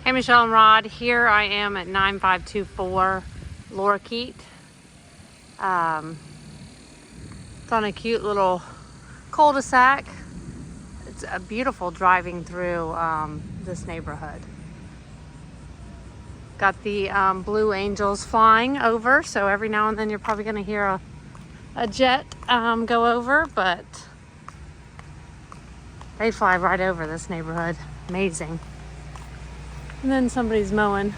Hey Michelle and Rod, here I am at 9524 Lorikeet. It's on a cute little cul-de-sac. It's a beautiful driving through this neighborhood. Got the Blue Angels flying over, so every now and then you're probably going to hear a jet go over, but they fly right over this neighborhood. Amazing. And then somebody's mowing.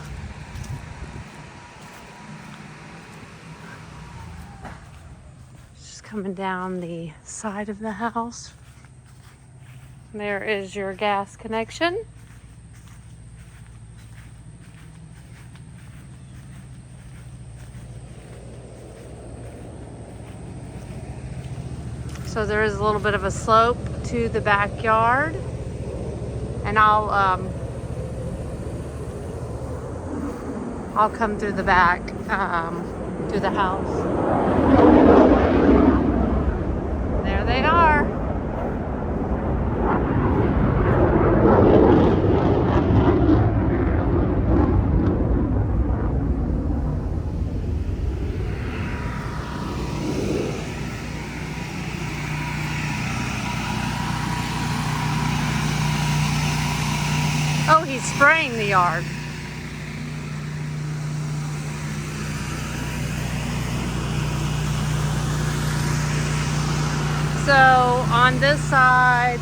Just coming down the side of the house. There is your gas connection. So there is a little bit of a slope to the backyard, and I'll come through the back, through the house. There they are. Oh, he's spraying the yard. So on this side,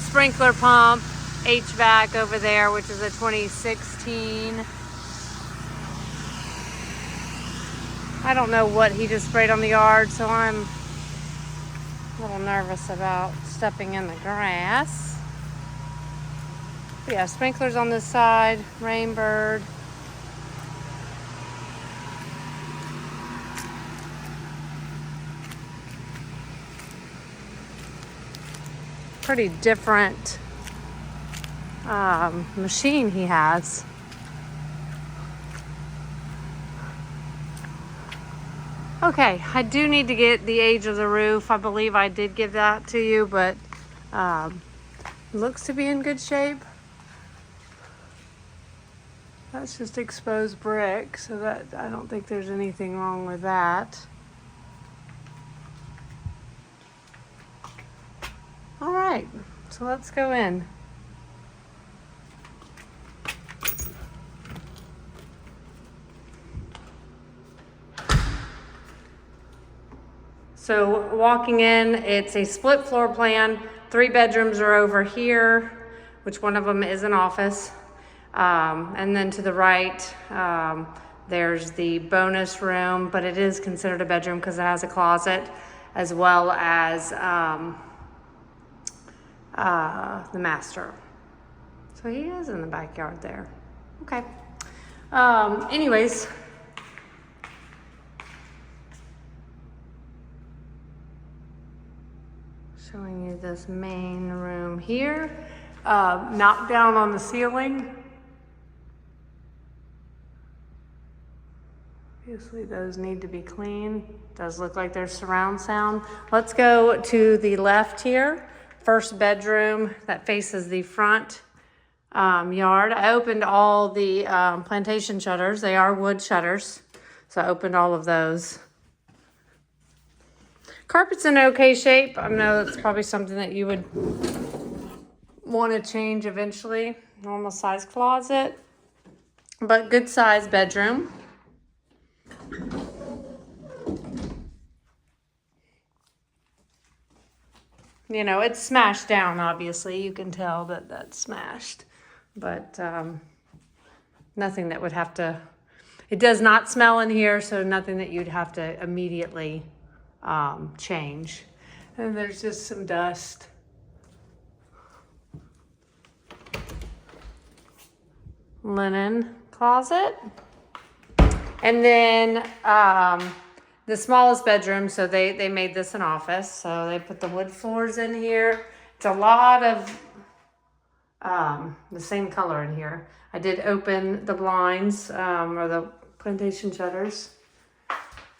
sprinkler pump, HVAC over there, which is a 2016. I don't know what he just sprayed on the yard, so I'm a little nervous about stepping in the grass. But yeah, sprinklers on this side, Rainbird. Pretty different machine he has. Okay, I do need to get the age of the roof. I believe I did give that to you, but looks to be in good shape. That's just exposed brick, so that I don't think there's anything wrong with that. All right, so let's go in. So walking in, it's a split floor plan. 3 bedrooms are over here, which one of them is an office. And then to the right, there's the bonus room, but it is considered a bedroom because it has a closet, as well as the master. So he is in the backyard there. Okay. Anyways. Showing you this main room here. Knock down on the ceiling. Obviously those need to be clean. Does look like there's surround sound. Let's go to the left here. First bedroom that faces the front yard. I opened all the plantation shutters. They are wood shutters. So I opened all of those. Carpet's in okay shape. I know that's probably something that you would want to change eventually. Normal size closet, but good size bedroom. You know, it's smashed down, obviously. You can tell that that's smashed, but nothing that would have to, it does not smell in here, so nothing that you'd have to immediately change. And there's just some dust. Linen closet. And then the smallest bedroom, so they made this an office. So they put the wood floors in here. It's a lot of the same color in here. I did open the blinds or the plantation shutters.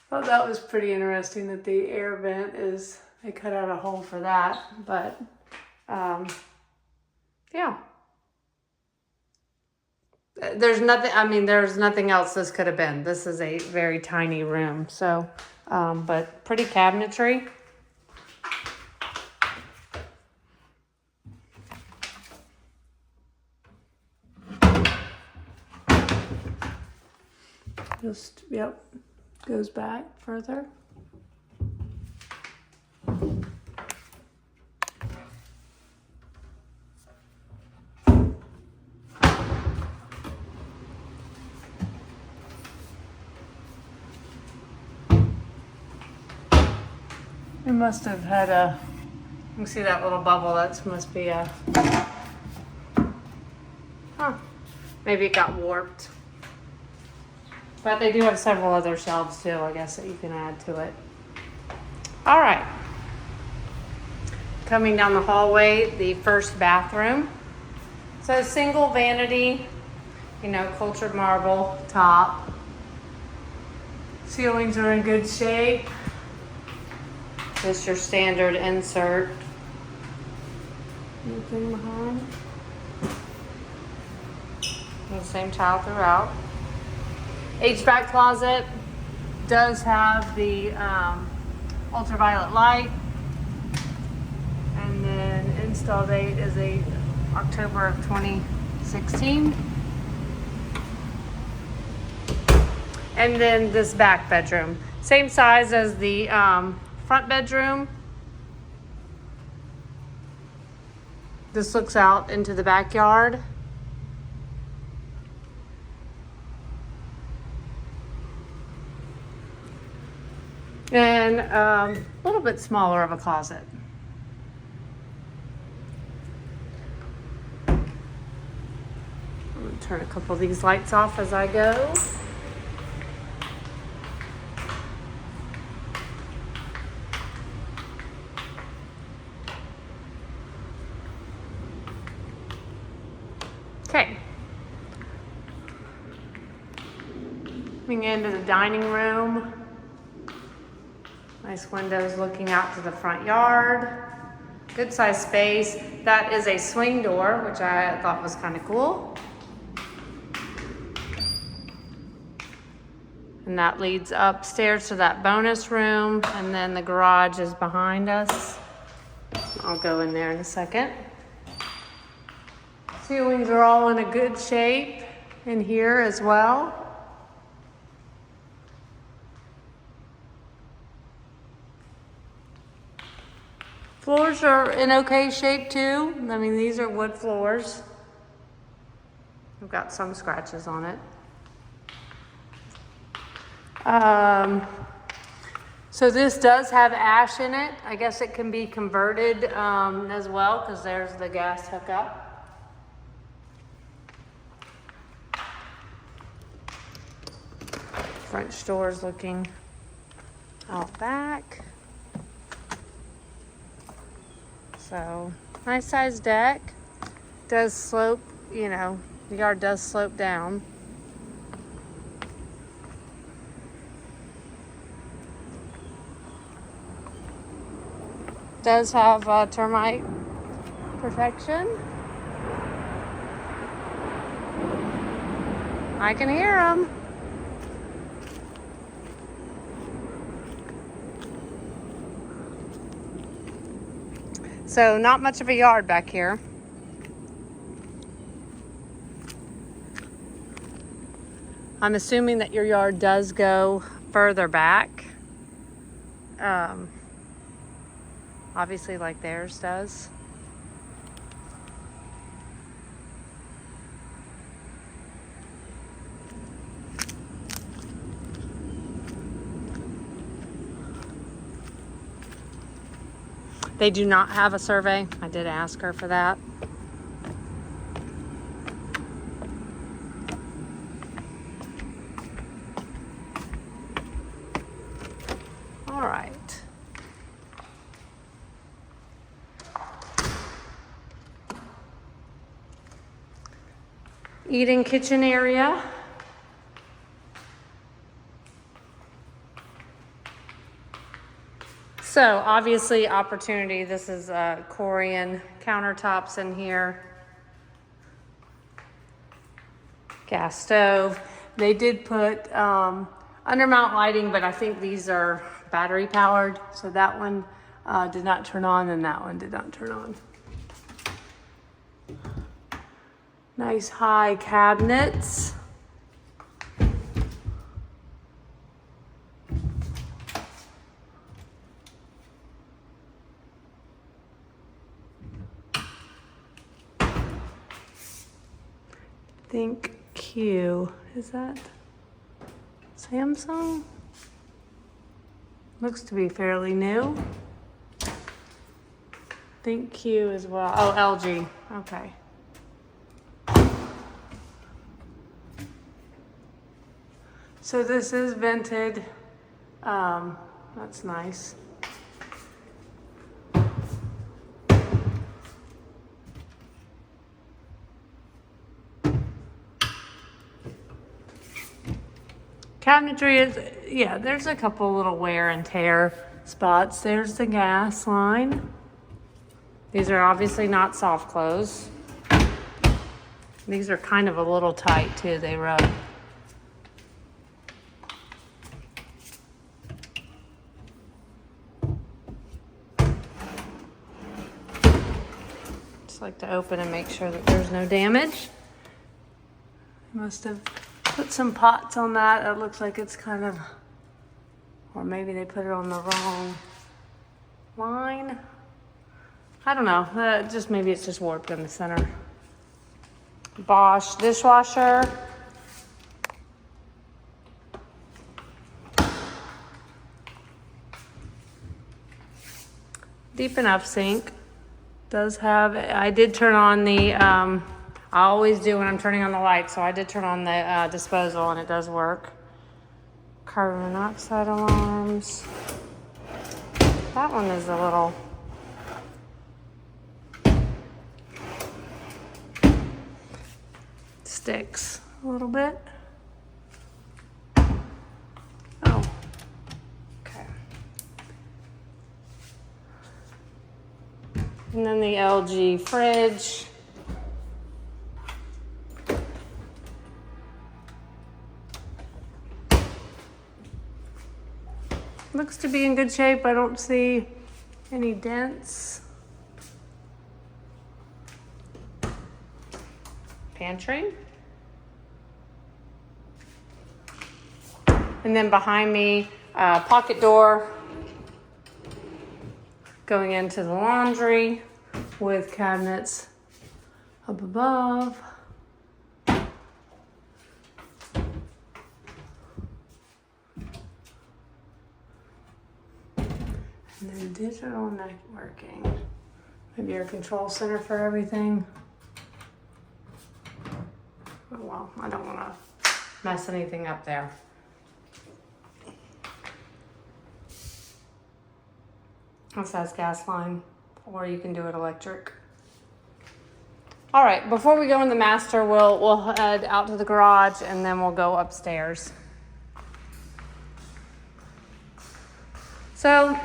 Well, that was pretty interesting that the air vent is, they cut out a hole for that, but yeah. There's nothing, I mean, there's nothing else this could have been. This is a very tiny room, so, but pretty cabinetry. Just, yep, goes back further. We must have had a, you can see that little bubble, that must be a, maybe it got warped. But they do have several other shelves too, I guess, that you can add to it. All right. Coming down the hallway, the first bathroom. So single vanity, you know, cultured marble top. Ceilings are in good shape. Just your standard insert. Anything behind? The same tile throughout. HVAC closet does have the ultraviolet light, and then install date is October of 2016. And then this back bedroom, same size as the front bedroom. This looks out into the backyard. And a little bit smaller of a closet. I'm gonna turn a couple of these lights off as I go. Okay. Coming into the dining room. Nice windows looking out to the front yard. Good size space. That is a swing door, which I thought was kind of cool. And that leads upstairs to that bonus room, and then the garage is behind us. I'll go in there in a second. Ceilings are all in a good shape in here as well. Floors are in okay shape too. I mean, these are wood floors. I've got some scratches on it. So this does have ash in it. I guess it can be converted as well, because there's the gas hookup. French doors looking out back. So, nice size deck. Does slope, you know, the yard does slope down. Does have termite protection. I can hear them. So not much of a yard back here. I'm assuming that your yard does go further back. Obviously like theirs does. They do not have a survey. I did ask her for that. All right. Eating kitchen area. So obviously opportunity. This is Corian countertops in here. Gas stove. They did put undermount lighting, but I think these are battery powered. So that one did not turn on and that one did not turn on. Nice high cabinets. Think Q, is that Samsung? Looks to be fairly new. Think Q as well. Oh, LG, okay. So this is vented. That's nice. Cabinetry is, yeah, there's a couple little wear and tear spots. There's the gas line. These are obviously not soft close. These are kind of a little tight too, they rub. Just like to open and make sure that there's no damage. Must have put some pots on that. It looks like it's kind of, or maybe they put it on the wrong line. I don't know. Just maybe it's just warped in the center. Bosch dishwasher. Deep enough sink. Does have, I did turn on the, I always do when I'm turning on the light, so I did turn on the disposal and it does work. Carbon monoxide alarms. That one is a little... sticks a little bit. Oh, okay. And then the LG fridge. Looks to be in good shape. I don't see any dents. Pantry. And then behind me, pocket door going into the laundry with cabinets up above. And then digital networking. Maybe your control center for everything. Oh, well, I don't want to mess anything up there. It says gas line, or you can do it electric. All right, before we go in the master, we'll head out to the garage and then we'll go upstairs. So,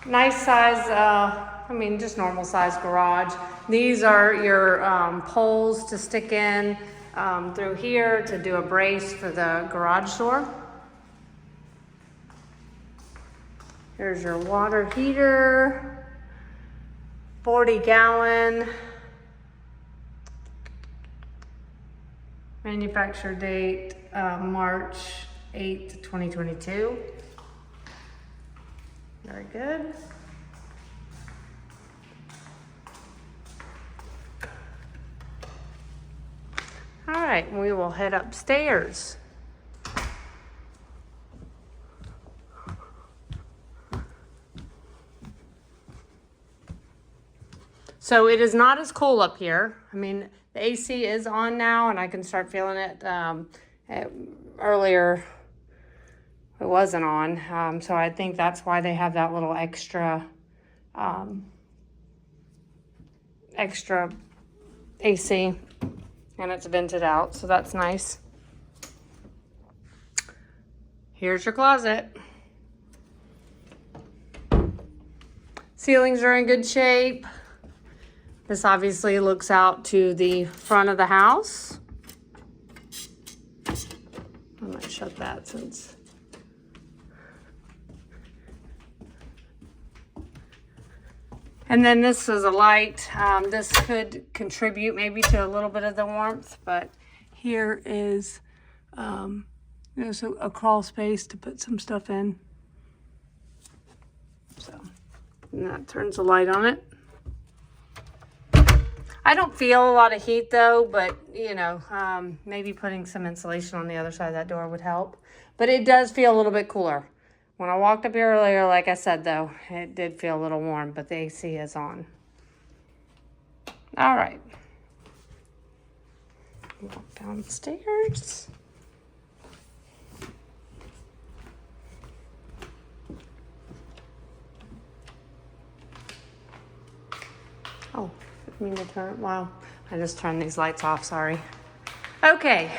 nice size, I mean, just normal size garage. These are your poles to stick in through here to do a brace for the garage door. Here's your water heater, 40-gallon. Manufacture date, March 8th, 2022. Very good. All right, we will head upstairs. So it is not as cool up here. I mean, the AC is on now and I can start feeling it. Earlier, it wasn't on. So I think that's why they have that little extra AC, and it's vented out, so that's nice. Here's your closet. Ceilings are in good shape. This obviously looks out to the front of the house. I might shut that since. And then this is a light. This could contribute maybe to a little bit of the warmth, but here is there's a crawl space to put some stuff in. So, and that turns the light on it. I don't feel a lot of heat though, but you know, maybe putting some insulation on the other side of that door would help. But it does feel a little bit cooler. When I walked up here earlier, like I said though, it did feel a little warm, but the AC is on. All right. Walk downstairs. Oh, I didn't mean to turn it. Wow, I just turned these lights off, sorry. Okay,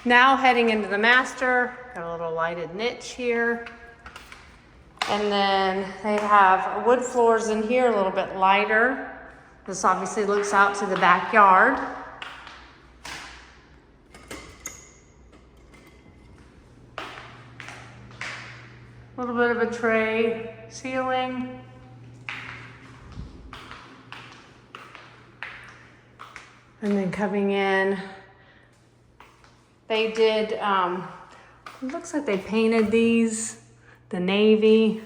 now heading into the master. Got a little lighted niche here. And then they have wood floors in here, a little bit lighter. This obviously looks out to the backyard. A little bit of a tray ceiling. And then coming in, they did, it looks like they painted these, the navy,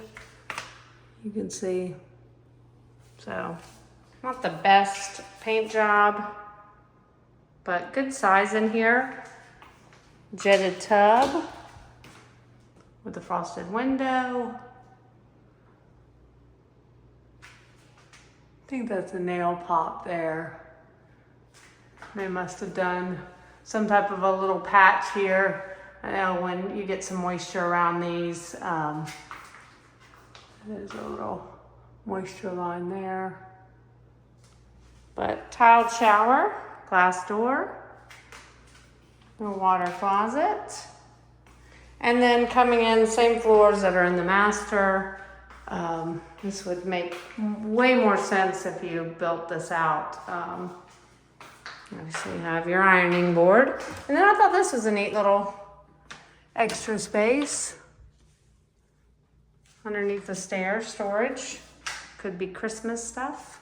you can see. So, not the best paint job, but good size in here. Jetted tub with a frosted window. I think that's a nail pot there. They must have done some type of a little patch here. I know when you get some moisture around these, there's a little moisture line there. But tiled shower, glass door, a water closet. And then coming in, same floors that are in the master. This would make way more sense if you built this out. Obviously you have your ironing board. And then I thought this was a neat little extra space. Underneath the stairs, storage. Could be Christmas stuff.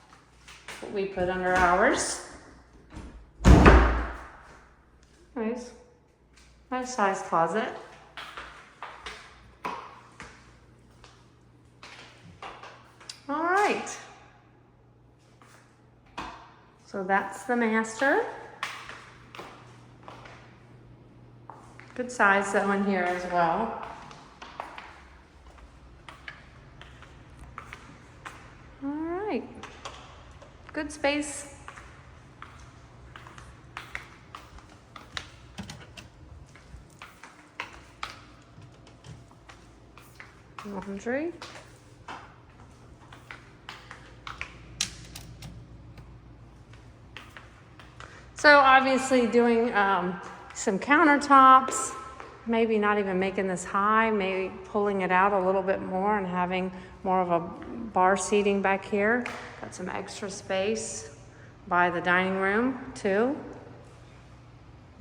What we put under ours. Nice. Nice size closet. All right. So that's the master. Good size though in here as well. All right. Good space. Laundry. So obviously doing some countertops, maybe not even making this high, maybe pulling it out a little bit more and having more of a bar seating back here. Got some extra space by the dining room too.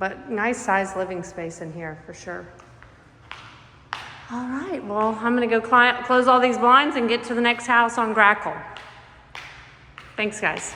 But nice size living space in here for sure. All right, well, I'm gonna go close all these blinds and get to the next house on Grackle. Thanks, guys.